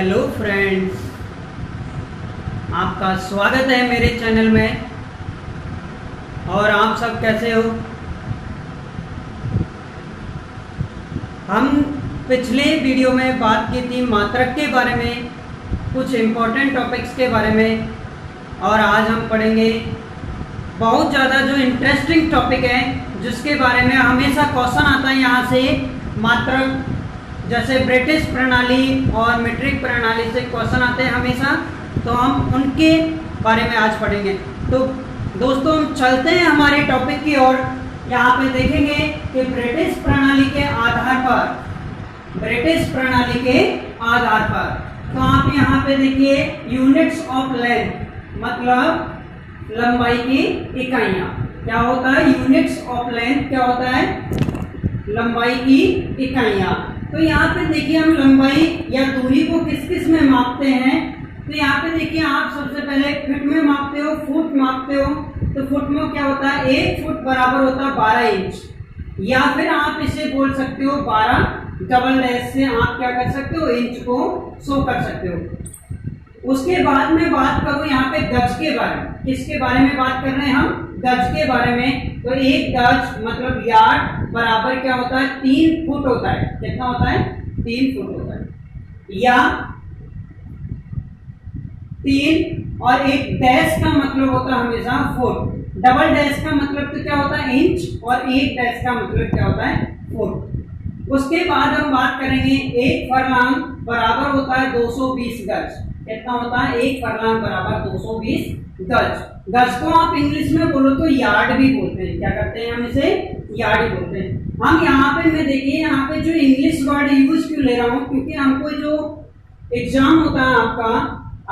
Hello friends, आपका स्वागत है मेरे चैनल में। और आप सब कैसे हो? हम पिछले वीडियो में बात की थी मात्रक के बारे में, कुछ इम्पोर्टेंट टॉपिक्स के बारे में, और आज हम पढ़ेंगे बहुत ज़्यादा जो इंटरेस्टिंग टॉपिक है जिसके बारे में हमेशा क्वेश्चन आता है यहाँ से। मात्रक जैसे ब्रिटिश प्रणाली और मीट्रिक प्रणाली से क्वेश्चन आते हैं हमेशा, तो हम उनके बारे में आज पढ़ेंगे। तो दोस्तों हम चलते हैं हमारे टॉपिक की ओर। यहाँ पे देखेंगे कि ब्रिटिश प्रणाली के आधार पर तो आप यहाँ पे देखिए यूनिट्स ऑफ लेंथ, मतलब लंबाई की इकाइयाँ। क्या होता है यूनिट्स ऑफ लेंथ? क्या होता है? लंबाई की इकाइयाँ। तो यहाँ पे देखिए हम लंबाई या दूरी को किस किस में मापते हैं। तो यहाँ पे देखिए आप सबसे पहले फीट में मापते हो, फुट मापते हो। तो फुट में क्या होता है? 1 फुट बराबर होता है 12 इंच, या फिर आप इसे बोल सकते हो 12 डबल डैश से आप क्या कर सकते हो? इंच को शो कर सकते हो। उसके बाद में बात करूँ यहाँ पे गज के बारे में। किसके बारे में बात कर रहे हैं हम? गज के बारे में। तो एक गज मतलब यार्ड बराबर क्या होता है? 3 फुट होता है। कितना होता है? 3 फुट होता है। या 3 और एक डैश का मतलब होता है हमेशा फुट। डबल डैश का मतलब तो क्या होता है? इंच, और एक डैश का मतलब क्या होता है? फुट। उसके बाद हम बात करेंगे एक फरलांग बराबर होता है 220 गज। कितना होता है? एक फरलांग बराबर 220 गज। गज को आप इंग्लिश में बोलो तो यार्ड भी बोलते हैं। क्या करते हैं हम इसे? यार्ड ही बोलते हैं। हम यहाँ पे मैं देखिए यहाँ पे जो इंग्लिश वर्ड यूज क्यों ले रहा हूँ, क्योंकि हमको जो एग्जाम होता है आपका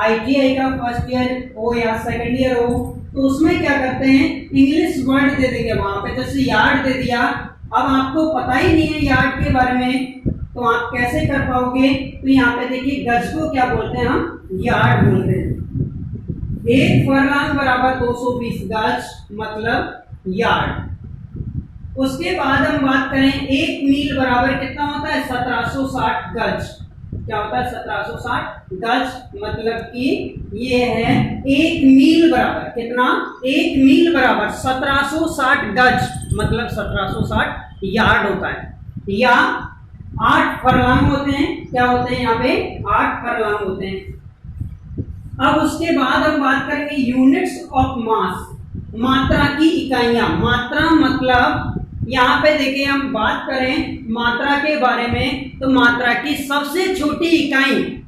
ITI का फर्स्ट ईयर हो या सेकंड ईयर हो, तो उसमें क्या करते हैं? इंग्लिश वर्ड दे देंगे वहां पे। जैसे यार्ड दे दिया, अब आपको पता ही नहीं है यार्ड के बारे में, तो आप कैसे कर पाओगे? तो यहाँ पे देखिए गज को क्या बोलते हैं हम? यार्ड बोलते हैं। एक फरलांग बराबर 220 गज मतलब यार्ड। उसके बाद हम बात करें एक मील बराबर कितना होता है? 1760 गज। क्या होता है? 1760 गज मतलब कि ये है एक मील बराबर कितना? एक मील बराबर 1760 गज मतलब 1760 यार्ड होता है। या 8 फरलांग होते हैं। क्या होते हैं? यहाँ पे 8 फरलांग होते हैं। अब उसके बाद हम बात करेंगे यूनिट्स ऑफ मास, मात्रा की इकाइयां। मात्रा मतलब यहाँ पे देखिए हम बात करें मात्रा के बारे में, तो मात्रा की सबसे छोटी इकाई,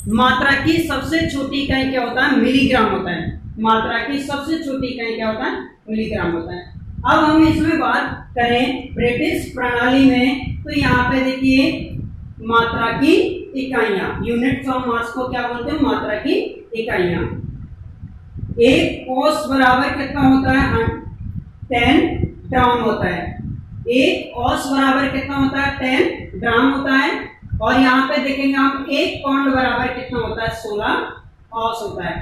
मात्रा की सबसे छोटी इकाई क्या होता है? मिलीग्राम होता है। मात्रा की सबसे छोटी इकाई क्या होता है? मिलीग्राम होता है। अब हम इसमें बात करें ब्रिटिश प्रणाली में, तो यहाँ पे देखिए मात्रा की इकाइयां, यूनिट्स ऑफ मास को क्या बोलते हैं? मात्रा की इकाइयां। एक औस बराबर कितना होता है? 10 ग्राम होता है। एक औस बराबर कितना होता है? 10 ग्राम होता है। और यहाँ पे देखेंगे हम एक पाउंड बराबर कितना होता है? 16 औस होता है।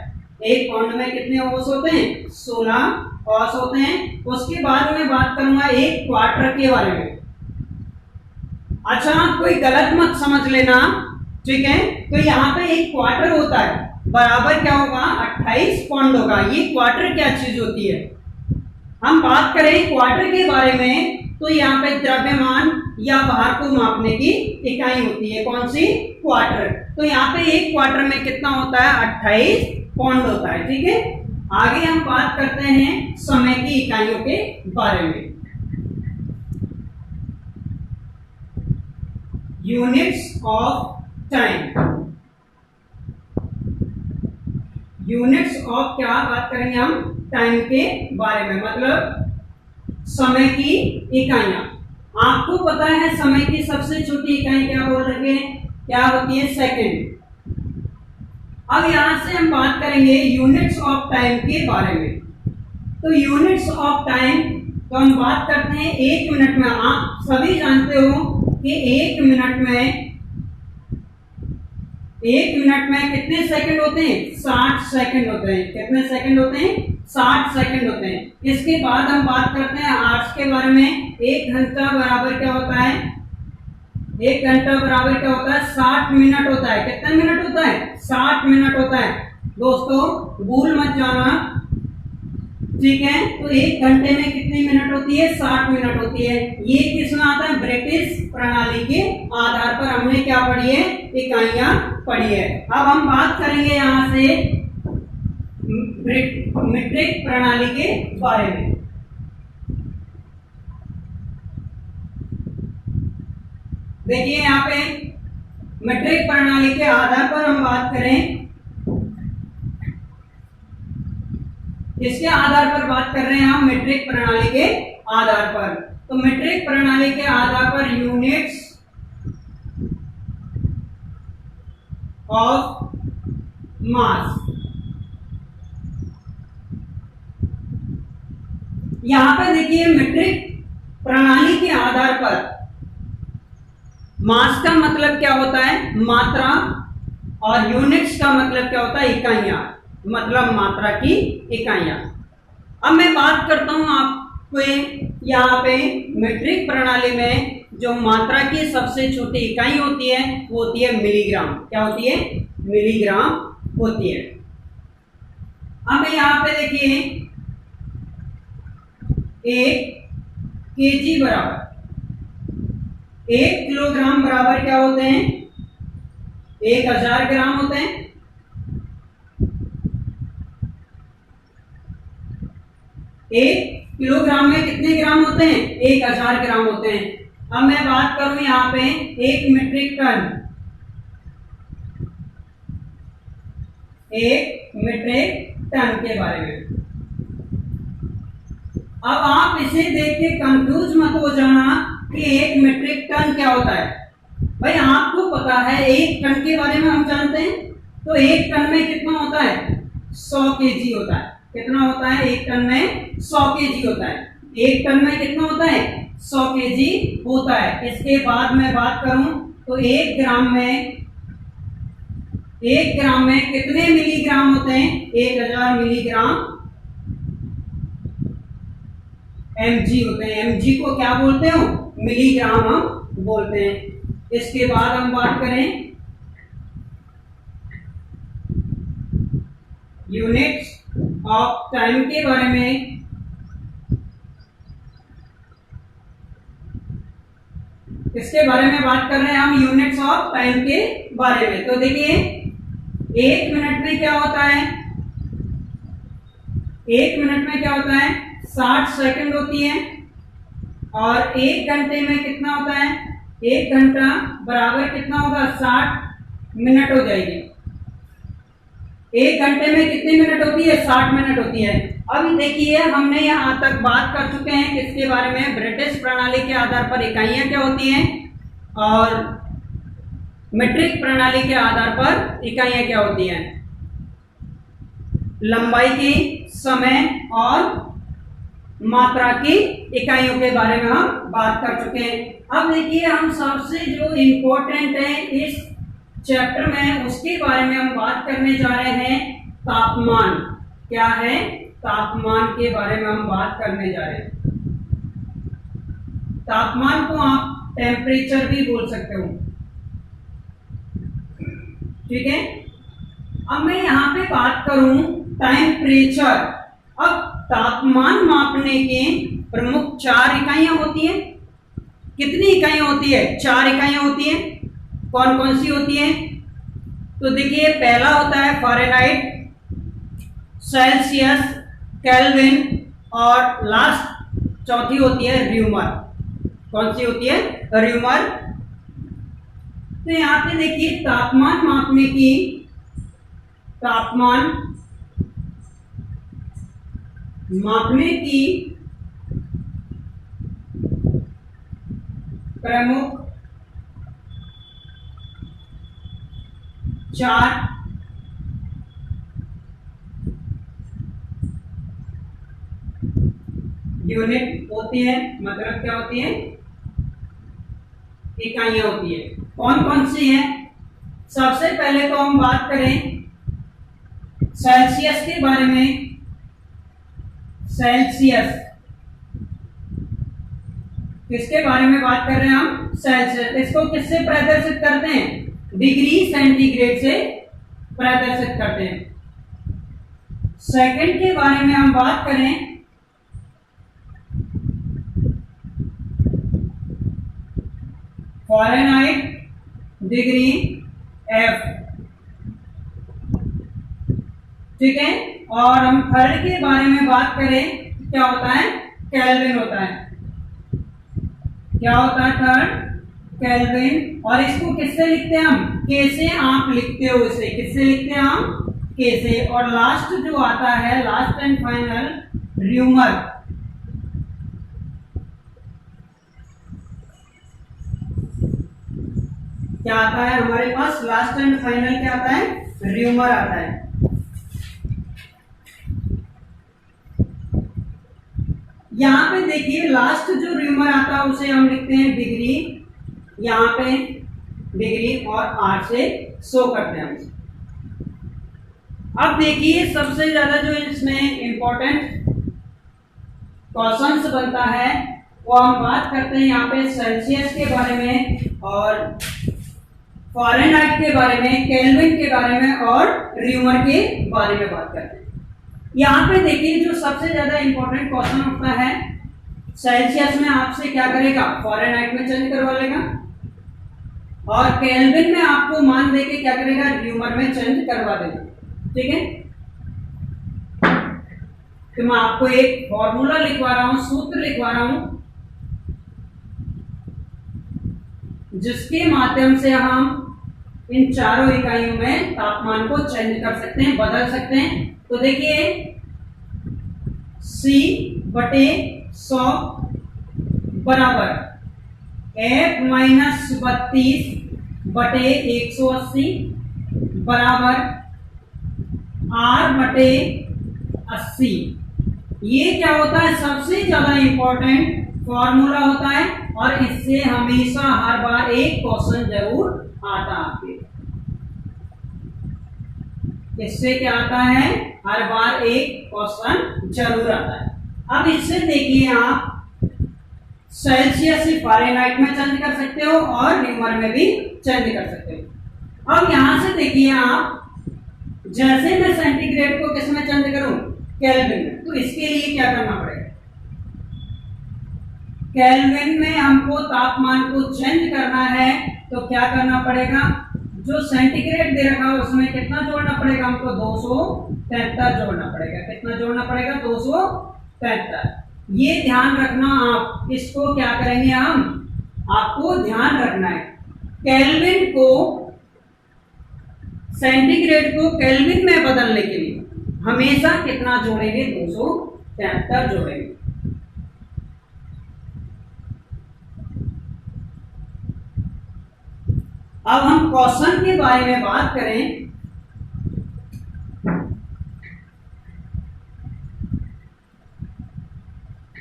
एक पाउंड में कितने औस होते हैं? 16 औस होते हैं। उसके बाद मैं बात करूंगा एक क्वार्टर के बारे में। अच्छा, कोई गलत मत समझ लेना, ठीक है? तो यहाँ पे एक क्वार्टर होता है बराबर क्या होगा? 28 पाउंड होगा। ये क्वार्टर क्या चीज होती है? हम बात करें क्वार्टर के बारे में, तो यहाँ पे द्रव्यमान या भार को मापने की इकाई होती है। कौन सी? क्वार्टर। तो यहाँ पे एक क्वार्टर में कितना होता है? 28 पाउंड होता है। ठीक है, आगे हम बात करते हैं समय की इकाइयों के बारे में। Units of time. Units of क्या बात करेंगे हम? टाइम के बारे में, मतलब समय की इकाइयां। आपको पता है समय की सबसे छोटी इकाई क्या बोल रहे हैं? क्या होती है? सेकंड। अब यहां से हम बात करेंगे यूनिट्स ऑफ टाइम के बारे में। तो यूनिट्स ऑफ टाइम तो हम बात करते हैं 1 मिनट में। आप सभी जानते हो कि 1 मिनट में कितने सेकंड होते हैं? 60 सेकंड होते हैं। कितने सेकंड होते हैं? 60 सेकंड होते हैं। इसके बाद हम बात करते हैं आवर्स के बारे में। 1 घंटा बराबर क्या होता है? 1 घंटा बराबर क्या होता है 60 मिनट होता है। कितना मिनट होता है 60 मिनट होता है। दोस्तों भूल मत जाना, ठीक है। तो 1 घंटे में कितनी मिनट होती है 60 मिनट होती है। ये किसमें आता है ब्रिटिश प्रणाली के आधार पर हमने क्या पढ़ी है इकाइयां पढ़ी है। अब हम बात करेंगे यहां से मीट्रिक प्रणाली के बारे में। देखिए यहाँ पे मीट्रिक प्रणाली के आधार पर हम बात करें, किसके आधार पर बात कर रहे हैं हम मीट्रिक प्रणाली के आधार पर। तो मीट्रिक प्रणाली के आधार पर यूनिट्स ऑफ मास, यहां पर देखिए मीट्रिक प्रणाली के आधार पर मास का मतलब क्या होता है मात्रा, और यूनिट्स का मतलब क्या होता है इकाइयां, मतलब मात्रा की इकाइयां। अब मैं बात करता हूं आपको यहाँ पे मीट्रिक प्रणाली में जो मात्रा की सबसे छोटी इकाई होती है वो होती है मिलीग्राम। क्या होती है मिलीग्राम होती है। अब यहाँ पे देखिए 1 केजी बराबर 1 किलोग्राम बराबर क्या होते हैं 1000 ग्राम होते हैं। 1 किलोग्राम में कितने ग्राम होते हैं 1000 ग्राम होते हैं। अब मैं बात करूं यहां पे 1 मीट्रिक टन, 1 मीट्रिक टन के बारे में। अब आप इसे देख के कंफ्यूज मत हो जाना कि 1 मीट्रिक टन क्या होता है। भाई आपको पता है 1 टन के बारे में हम जानते हैं। तो 1 टन में कितना होता है 100 केजी होता है। कितना होता है 1 टन में 100 केजी होता है। 1 टन में कितना होता है 100 केजी होता है। इसके बाद मैं बात करूं तो 1 ग्राम में कितने मिलीग्राम होते हैं 1000 मिलीग्राम mg होते हैं। mg को क्या बोलते हो मिलीग्राम हम बोलते हैं। इसके बाद हम बात करें यूनिट्स ऑफ टाइम के बारे में। इसके बारे में बात कर रहे हैं हम यूनिट्स ऑफ टाइम के बारे में। तो देखिए 1 मिनट में क्या होता है 1 मिनट में क्या होता है 60 सेकंड होती है। और 1 घंटे में कितना होता है 1 घंटा बराबर कितना होगा 60 मिनट हो जाएगी। 1 घंटे में कितनी मिनट होती है 60 मिनट होती है। अब देखिए हमने यहां तक बात कर चुके हैं किसके बारे में ब्रिटिश प्रणाली के आधार पर इकाइयां क्या होती हैं और मीट्रिक प्रणाली के आधार पर इकाइयां क्या होती हैं। लंबाई की समय और मात्रा की इकाइयों के बारे में हम बात कर चुके हैं। अब देखिए हम सबसे जो इम्पोर्टेंट है इस चैप्टर में उसके बारे में हम बात करने जा रहे हैं तापमान। क्या है तापमान के बारे में हम बात करने जा रहे हैं। तापमान को आप टेम्परेचर भी बोल सकते हो, ठीक है। अब मैं यहां पे बात करूं टेम्परेचर। अब तापमान मापने के प्रमुख 4 इकाइयां होती हैं। कितनी इकाइयां होती है 4 इकाइयां होती हैं। कौन कौन सी होती हैं तो देखिए पहला होता है फ़ारेनहाइट, सेल्सियस, केल्विन और लास्ट चौथी होती है र्यूमर। कौन सी होती है र्यूमर। तो यहां पे देखिए तापमान मापने की प्रमुख 4 यूनिट होती है, मतलब क्या होती है इकाइयां होती है। कौन कौन सी हैं। सबसे पहले तो हम बात करें सेल्सियस के बारे में। सेल्सियस किसके बारे में बात कर रहे हैं हम? सेल्सियस। इसको किससे प्रदर्शित करते हैं? डिग्री सेंटीग्रेड से प्रदर्शित करते हैं। सेकंड के बारे में हम बात करें, फ़ारेनहाइट डिग्री F, ठीक है। और हम थर्ड के बारे में बात करें, क्या होता है? केल्विन होता है। क्या होता है थर्ड? केल्विन। और इसको किससे लिखते हैं हम? के से आप लिखते हो इसे, किससे लिखते हैं हम? के से। और लास्ट जो आता है, लास्ट एंड फाइनल, र्यूमर। क्या आता है हमारे पास? लास्ट एंड फाइनल क्या आता है? र्यूमर आता है। यहां पे देखिए लास्ट जो र्यूमर आता है उसे हम लिखते हैं डिग्री, यहां पे डिग्री और आर से शो करते हैं। अब देखिए सबसे ज्यादा जो इसमें इंपॉर्टेंट क्वेश्चंस बनता है वो हम बात करते हैं यहाँ पे सेल्सियस के बारे में और फ़ारेनहाइट के बारे में, केल्विन के बारे में और र्यूमर के बारे में बात करते हैं। यहाँ पे देखिए जो सबसे ज्यादा इंपॉर्टेंट क्वेश्चन उठता है, सेल्सियस में आपसे क्या करेगा? फ़ारेनहाइट में चेंज करवा लेगा, और केल्विन में आपको मान देके क्या करेगा? र्यूमर में चेंज करवा देगा, ठीक है। तो मैं आपको एक फॉर्मूला लिखवा रहा हूं, सूत्र लिखवा रहा हूं, जिसके माध्यम से हम इन चारों इकाइयों में तापमान को चेंज कर सकते हैं, बदल सकते हैं। तो देखिए C बटे 100 बराबर F माइनस 32 बटे 180 बराबर R बटे 80। ये क्या होता है? सबसे ज्यादा इंपॉर्टेंट फॉर्मूला होता है और इससे हमेशा हर बार एक क्वेश्चन जरूर आता है आपके। इससे क्या आता है? हर बार एक क्वेश्चन जरूर आता है। अब इससे देखिए आप सेल्सियस से फ़ारेनहाइट में चेंज कर सकते हो और र्यूमर में भी चेंज कर सकते हो। अब यहां से देखिए आप, जैसे मैं सेंटीग्रेड को किस में चेंज करूं? केल्विन में। तो इसके लिए क्या करना पड़ेगा? केल्विन में हमको तापमान को चेंज करना है तो क्या करना पड़ेगा? जो सेंटीग्रेड दे रखा है उसमें कितना जोड़ना पड़ेगा हमको? 273 जोड़ना पड़ेगा। कितना जोड़ना पड़ेगा? 273। ये ध्यान रखना आप, इसको क्या करेंगे हम? आपको ध्यान रखना है केल्विन को, सेंटीग्रेड को केल्विन में बदलने के लिए हमेशा कितना जोड़ेंगे? 273 जोड़ेंगे। अब हम क्वेश्चन के बारे में बात करें,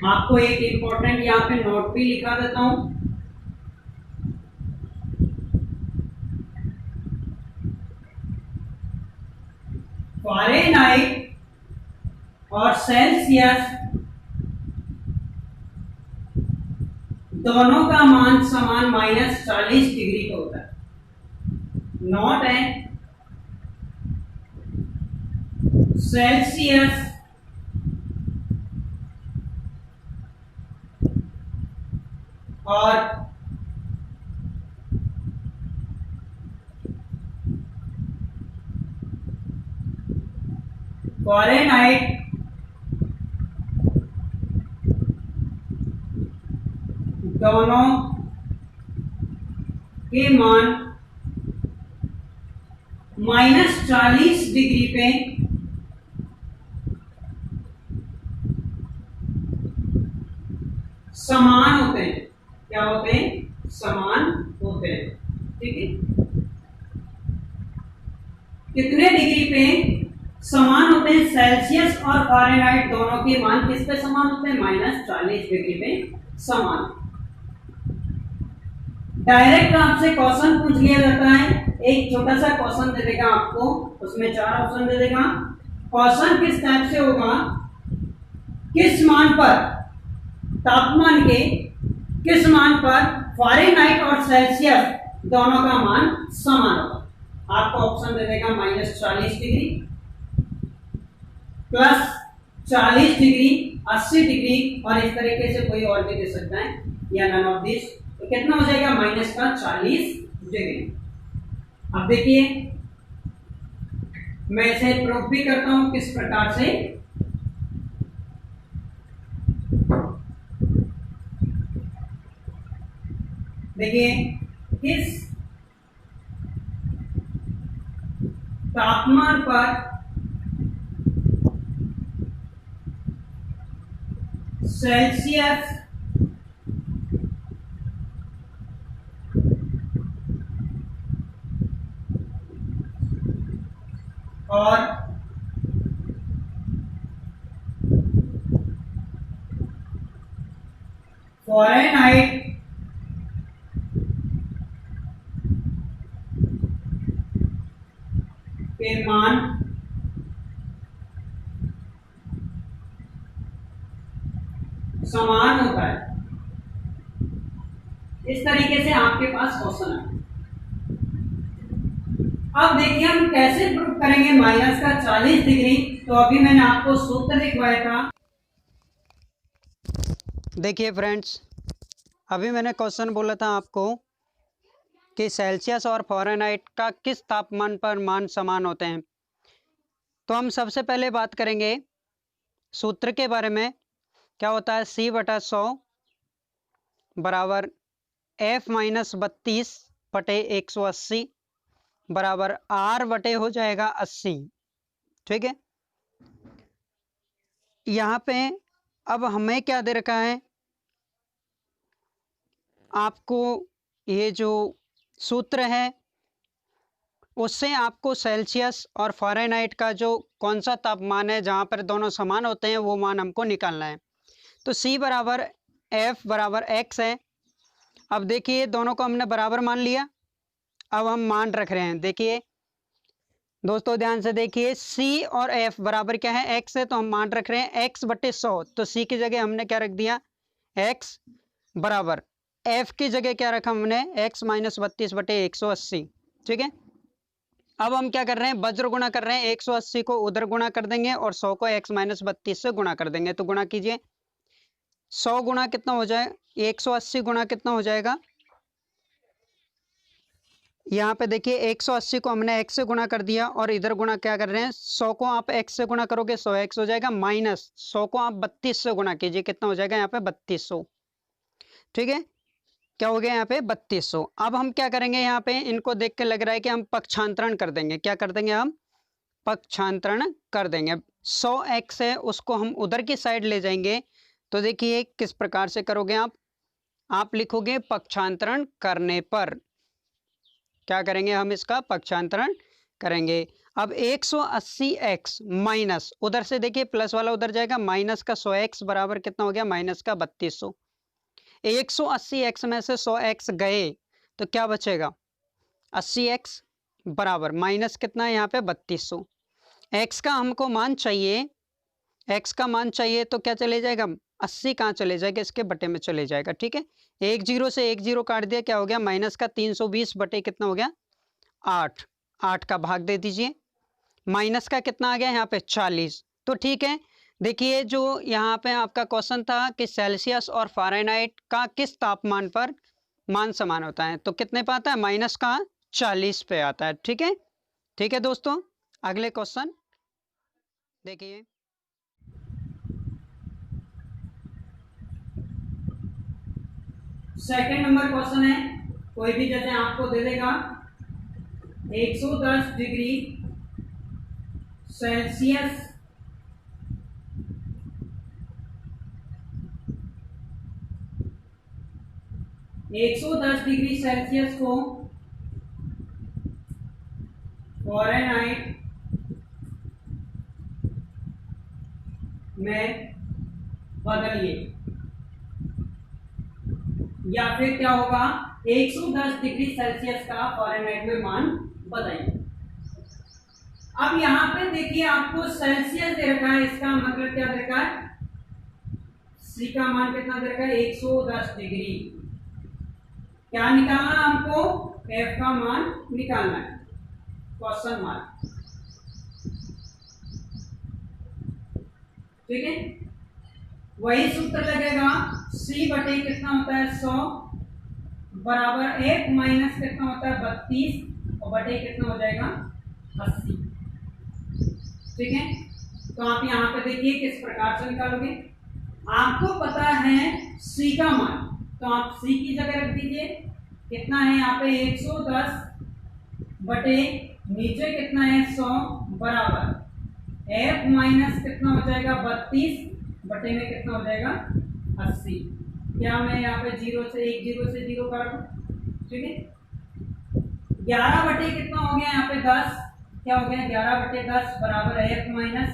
आपको एक इंपॉर्टेंट यहां पे नोट भी लिखा देता हूं। फ़ारेनहाइट और सेल्सियस दोनों का मान समान -40 डिग्री का होता है। नॉट है सेल्सियस और फ़ारेनहाइट दोनों के मान -40 डिग्री पे समान होते हैं। क्या होते हैं? समान होते हैं, ठीक है। कितने डिग्री पे समान होते हैं? सेल्सियस और फ़ारेनहाइट दोनों के मान किस पे समान होते हैं? -40 डिग्री पे समान। डायरेक्ट आपसे क्वेश्चन पूछ लिया जाता है, एक छोटा सा क्वेश्चन दे देगा आपको, उसमें 4 ऑप्शन दे देगा। क्वेश्चन किस टाइप से होगा? किस मान पर तापमान के किस मान पर फ़ारेनहाइट और सेल्सियस दोनों का मान समान होगा। आपको ऑप्शन दे देगा -40 डिग्री, +40 डिग्री, 80 डिग्री, और इस तरीके से कोई और भी दे सकता है, या नन ऑफ दिस। तो कितना हो जाएगा -40 डिग्री। अब देखिए मैं इसे प्रूफ भी करता हूं किस प्रकार से। देखिए किस तापमान पर सेल्सियस और फ़ारेनहाइट के मान समान होता है। इस तरीके से आपके पास क्वेश्चन है। अब देखिए हम कैसे प्रूव करेंगे -40 डिग्री। तो अभी मैंने आपको सूत्र लिखवाया था। देखिए फ्रेंड्स, अभी मैंने क्वेश्चन बोला था आपको कि सेल्सियस और फ़ारेनहाइट का किस तापमान पर मान समान होते हैं। तो हम सबसे पहले बात करेंगे सूत्र के बारे में। क्या होता है, C/100 बराबर F-32/180 बराबर R/ हो जाएगा 80। ठीक है, यहाँ पे अब हमें क्या दे रखा है, आपको ये जो सूत्र है उससे आपको सेल्सियस और फ़ारेनहाइट का जो कौन सा तापमान है जहाँ पर दोनों समान होते हैं वो मान हमको निकालना है। तो C बराबर F बराबर X है। अब देखिए दोनों को हमने बराबर मान लिया, अब हम मान रख रहे हैं। देखिए दोस्तों ध्यान से देखिए, C और F बराबर क्या है, X है, तो हम मान रख रहे हैं X/100। तो C की जगह हमने क्या रख दिया, X बराबर F की जगह क्या रखा हमने, X - 32/180। ठीक है, अब हम क्या कर रहे हैं, वज्र गुणा कर रहे हैं। 180 को उधर गुणा कर देंगे और 100 को X - 32 से गुणा कर देंगे। तो गुणा कीजिए, 100 गुणा कितना हो जाए, 180 गुणा कितना हो जाएगा, यहाँ पे देखिए 180 को हमने x से गुणा कर दिया और इधर गुणा क्या कर रहे हैं, 100 को आप x से गुणा करोगे 100x हो जाएगा, माइनस 100 को आप 32 से गुणा कीजिए, कितना हो जाएगा यहाँ पे 3200। ठीक है, क्या हो गया यहाँ पे 3200। अब हम क्या करेंगे, यहाँ पे इनको देख के लग रहा है कि हम पक्षांतरण कर देंगे। क्या कर देंगे, हम पक्षांतरण कर देंगे। 100x है उसको हम उधर की साइड ले जाएंगे। तो देखिए किस प्रकार से करोगे आप लिखोगे पक्षांतरण करने पर, क्या करेंगे, हम इसका पक्षांतरण करेंगे। अब 180x माइनस, उधर से देखिए प्लस वाला उधर जाएगा, माइनस का 100x बराबर कितना हो गया, माइनस का 3200। 180x में से 100x गए तो क्या बचेगा, 80x बराबर माइनस कितना है यहाँ पे 3200। x का हमको मान चाहिए, x का मान चाहिए तो क्या चले जाएगा, 80 कहाँ चले जाएगा, इसके बटे में चले जाएगा। ठीक है, 1 0 से 1 0 काट दिया, क्या हो गया, माइनस का 320 बटे कितना हो गया 8, 8 का भाग दे दीजिए, माइनस का कितना आ गया यहाँ पे 40। तो ठीक है, देखिए जो यहाँ पे आपका क्वेश्चन था कि सेल्सियस और फ़ारेनहाइट का किस तापमान पर मान समान होता है, तो कितने पे आता है, माइनस का 40 पे आता है। ठीक है, ठीक है दोस्तों, अगले क्वेश्चन देखिए। सेकंड नंबर क्वेश्चन है, कोई भी जैसे आपको दे देगा 110 डिग्री सेल्सियस को फ़ारेनहाइट में बदलिए, या फिर क्या होगा, 110 डिग्री सेल्सियस का फ़ारेनहाइट में मान बताइए। अब यहाँ पे देखिए आपको सेल्सियस दे रखा है, इसका मतलब क्या दे रखा है, सी का मान कितना दे रखा है 110 डिग्री। क्या निकालना है हमको? एफ का मान निकालना है, क्वेश्चन मार्क। ठीक है, वही सूत्र लगेगा, सी बटे कितना होता है 100 बराबर 1 माइनस कितना होता है 32 और बटे कितना हो जाएगा 80। ठीक है, तो आप यहाँ पे देखिए किस प्रकार से निकालोगे। आपको पता है सी का मान, तो आप सी की जगह रख दीजिए, कितना है यहाँ पे 110 बटे नीचे कितना है 100 बराबर एफ माइनस कितना हो जाएगा 32 बटे में कितना हो जाएगा 80। क्या मैं यहाँ पे 0 से 0 काट दूं? ठीक है, 11 बटे कितना हो गया यहाँ पे 10, क्या हो गया 11 बटे 10 बराबर एफ माइनस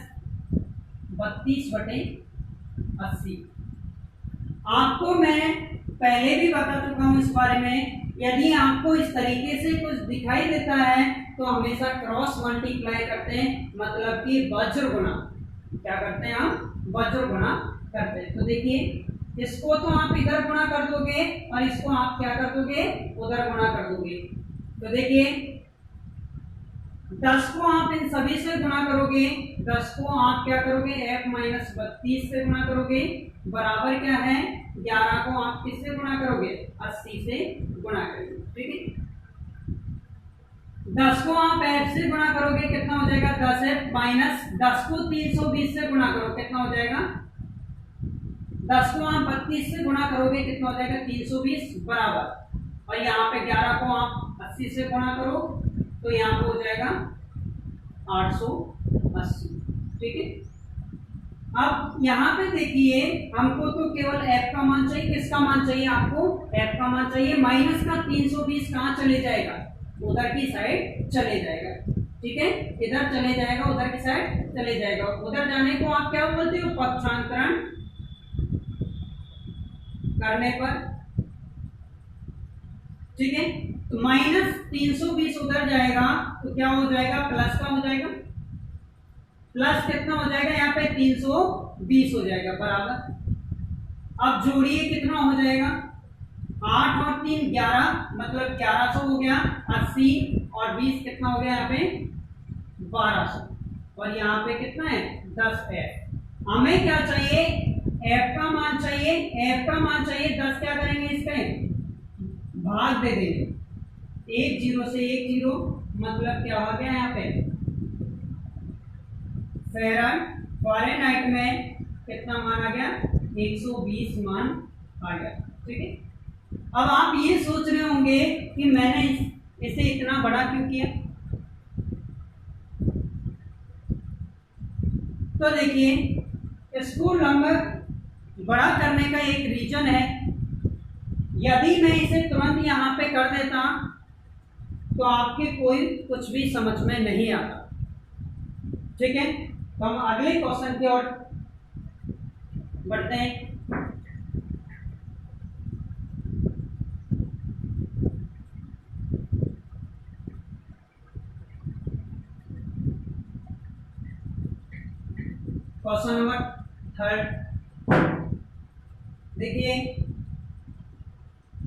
32 बटे 80। आपको मैं पहले भी बता चुका हूं इस बारे में, यदि आपको इस तरीके से कुछ दिखाई देता है तो हमेशा क्रॉस मल्टीप्लाई करते हैं, मतलब कि वज्र गुणा। क्या करते हैं हम? वज्र गुणा करते हैं। तो देखिए, इसको तो आप इधर गुणा कर दोगे और इसको आप क्या कर दोगे? उधर गुणा कर दोगे। तो देखिए, 10 को आप इन सभी से गुणा करोगे, 10 को आप क्या करोगे? f माइनस 32 से गुणा करोगे, बराबर क्या है 11 को आप किससे गुणा करोगे? 80 से गुणा करोगे। ठीक है, 10 को आप f से गुणा करोगे, कितना हो जाएगा 10f माइनस 10 को 320 से गुणा करो, कितना हो जाएगा 10 को आप 32 से गुणा करोगे, कितना हो जाएगा 320 बराबर, और यहाँ पे 11 को आप 80 से गुणा करो तो यहाँ पे हो जाएगा 880। ठीक है, अब यहाँ पे देखिए, हमको तो केवल f का मान चाहिए। किसका मान चाहिए आपको? f का मान चाहिए। माइनस का 320 कहाँ चले जाएगा? उधर की साइड चले जाएगा। ठीक है, इधर चले जाएगा, उधर की साइड चले जाएगा। उधर जाने को आप क्या बोलते हो? पक्षांतरण करने पर। ठीक है, तो माइनस 320 उधर जाएगा तो क्या हो जाएगा? प्लस का हो जाएगा। प्लस कितना हो जाएगा? यहाँ पे 320 हो जाएगा बराबर। अब जोड़िए, कितना हो जाएगा? 8 और 3 11, मतलब 1100 हो गया। 80 और 20 कितना हो गया? यहाँ पे 1200, और यहाँ पे कितना है 10f। हमें क्या चाहिए? f का मान चाहिए। f का मान चाहिए 10, क्या करेंगे? इसका भाग दे देंगे, 1 0 से 1 0, मतलब क्या हो गया यहाँ पे फ़ारेनहाइट में कितना मान आ गया? 120 मान आ गया। ठीक है, अब आप ये सोच रहे होंगे कि मैंने इसे इतना बड़ा क्यों किया। तो देखिए, इसको लगभग बड़ा करने का एक रीजन है। यदि मैं इसे तुरंत यहाँ पे कर देता तो आपके कोई कुछ भी समझ में नहीं आता। ठीक है, तो हम अगले क्वेश्चन की ओर बढ़ते हैं। Question number 3। देखिए,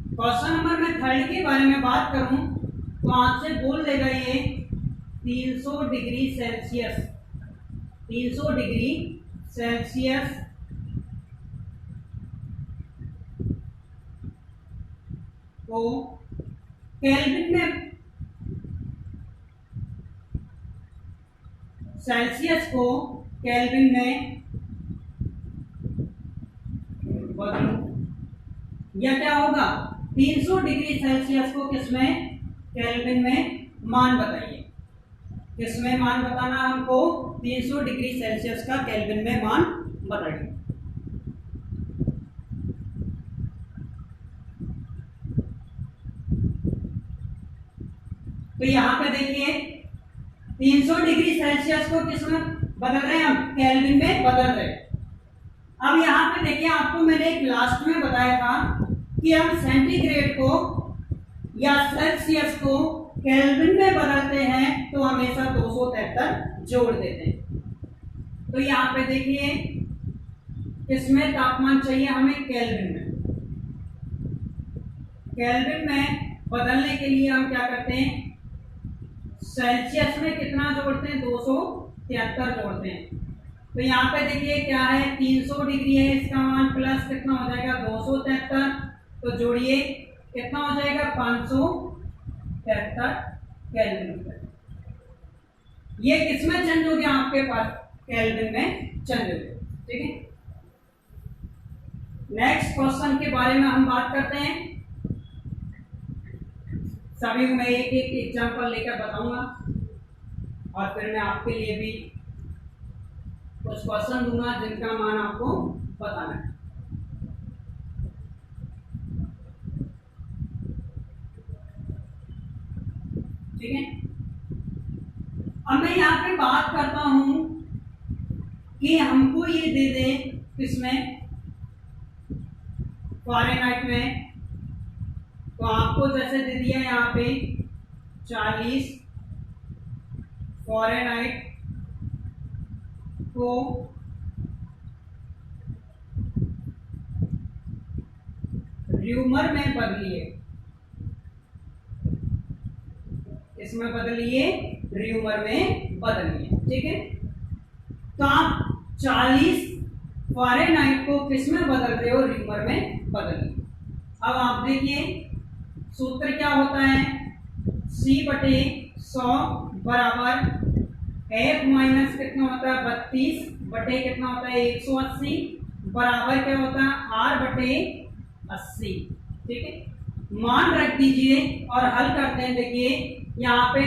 क्वेश्चन नंबर में 3 के बारे में बात करूं तो आपसे बोल देगा ये 300 डिग्री सेल्सियस, 300 डिग्री सेल्सियस को केल्विन में, सेल्सियस को केल्विन में बदलूं, या क्या होगा? 300 डिग्री सेल्सियस को किसमें? केल्विन में मान बताइए। किसमें मान बताना हमको? 300 डिग्री सेल्सियस का केल्विन में मान बताइए। तो यहाँ पे देखिए, 300 डिग्री सेल्सियस को किसमें बदल रहे हैं? हम केल्विन में बदल रहे हैं। अब यहाँ पे देखिए, आपको मैंने एक लास्ट में बताया था कि हम सेंटीग्रेड को या सेल्सियस को केल्विन में बदलते हैं तो हमेशा 273 जोड़ देते हैं। तो यहाँ पे देखिए, इसमें तापमान चाहिए हमें केल्विन में, केल्विन में बदलने के लिए हम क्या करते हैं, सेल्सियस में कितना जोड़ते हैं, 273 जोड़ते हैं। तो यहाँ पे देखिए क्या है, 300 डिग्री है, इसका मान प्लस कितना हो जाएगा 273, तो जोड़िए कितना हो जाएगा 573 केल्विन। ये किसमें चेंज हो गया आपके पास, केल्विन में चेंज हो गया। ठीक है, नेक्स्ट क्वेश्चन के बारे में हम बात करते हैं। सभी को मैं एक एक एग्जांपल लेकर बताऊंगा और फिर मैं आपके लिए भी कुछ क्वेश्चन दूंगा जिनका मान आपको बताना है। ठीक है, अब मैं यहाँ पे बात करता हूं कि हमको ये दे दें किसमें, फ़ारेनहाइट में। तो आपको जैसे दे दिया यहाँ पे 40 फ़ारेनहाइट को र्यूमर में बदलिए, इसमें बदलिए, र्यूमर में बदलिए। ठीक है, तो आप 40 फ़ारेनहाइट को किस में बदल रहे हो, र्यूमर में बदलिए। अब आप देखिए सूत्र क्या होता है, C/100 बराबर F माइनस कितना होता है 32 बटे कितना होता है 180 बराबर क्या होता है R/80। ठीक है, मान रख दीजिए और हल करते हैं। देखिए यहाँ पे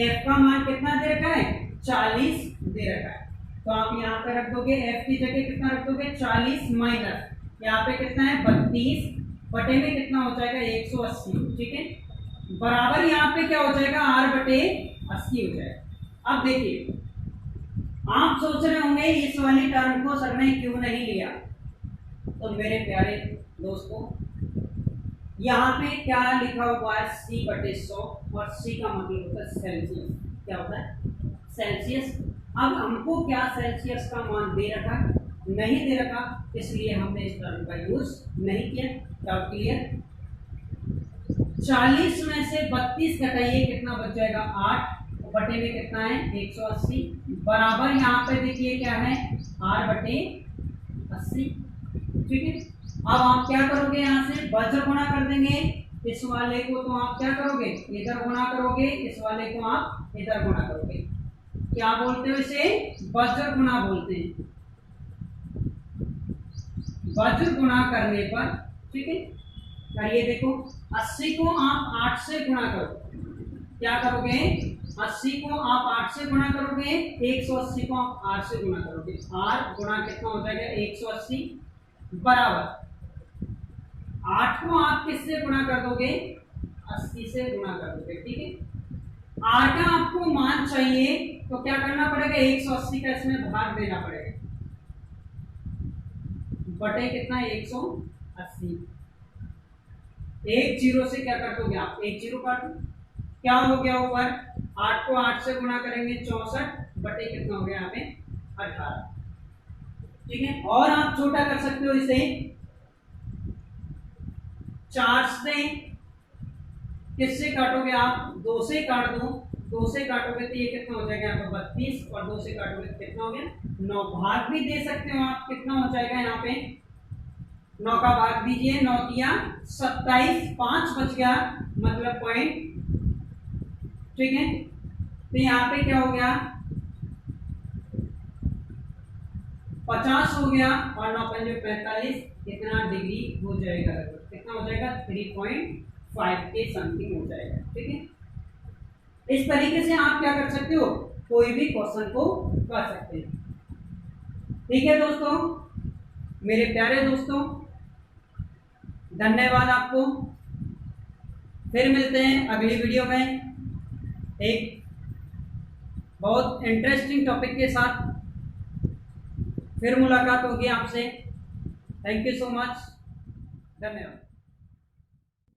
F का मान कितना दे रखा है, 40 दे रखा है, तो आप यहाँ पे रख दोगे F की जगह कितना रख दोगे 40 माइनस यहाँ पे कितना है 32 बटे में कितना हो जाएगा 180। ठीक है, बराबर यहाँ पे क्या हो जाएगा R/80 हो जाएगा। अब देखिए आप सोच रहे होंगे इस वाली टर्म को सर ने क्यों नहीं लिया, तो मेरे प्यारे दोस्तों यहाँ पे क्या लिखा हुआ है C/100 और C का मतलब होता है सेल्सियस। क्या होता है, सेल्सियस। अब हमको क्या सेल्सियस का मान दे रखा, नहीं दे रखा, इसलिए हमने इस टर्म का यूज नहीं किया। Doubt clear. 40 में से 32 घटाइए कितना बच जाएगा 8 बटे में कितना है 180 बराबर यहाँ पे देखिए क्या है R/80। ठीक है, अब आप क्या करोगे, यहाँ से वज्र गुणा कर देंगे इस वाले को, तो आप क्या करोगे इधर गुणा करोगे, इस वाले को आप इधर गुणा करोगे। क्या बोलते हो इसे, वज्र गुणा बोलते हैं, वज्र गुणा करने पर। ठीक है, करिए देखो 80 को आप 8 से गुणा करो, क्या करोगे 80 को आप 8 से गुणा करोगे, 180 को आप 8 से गुणा करोगे, 8 गुणा कितना हो जाएगा 180 बराबर 8 को आप किससे गुणा कर दोगे 80 से गुणा कर दोगे। ठीक है, R का आपको मान चाहिए तो क्या करना पड़ेगा 180 का इसमें भाग देना पड़ेगा बटे कितना 180। एक जीरो से क्या कर दोगे आप, एक जीरो काटो, क्या हो गया ऊपर 8 को 8 से गुणा करेंगे 64 बटे कितना हो गया यहाँ पे 18। ठीक है, और आप छोटा कर सकते हो इसे 4 से, किससे काटोगे आप 2 से काट दो, 2 से काटोगे तो ये कितना हो जाएगा यहाँ पे 32 और 2 से काटोगे तो कितना हो गया 9। भाग भी दे सकते हो आप, कितना हो जाएगा यहाँ पे 9 का भाग दीजिए, 9 किया 27, 5 बच गया मतलब पॉइंट। ठीक है, तो यहाँ पे क्या हो गया 50 हो गया और 9 पंजे 45, कितना डिग्री हो जाएगा, कितना हो जाएगा 3.5 के समथिंग हो जाएगा। ठीक है, इस तरीके से आप क्या कर सकते हो, कोई भी क्वेश्चन को कर सकते हैं। ठीक है दोस्तों, मेरे प्यारे दोस्तों धन्यवाद आपको, फिर मिलते हैं अगली वीडियो में एक बहुत इंटरेस्टिंग टॉपिक के साथ, फिर मुलाकात होगी आपसे। थैंक यू सो मच, धन्यवाद।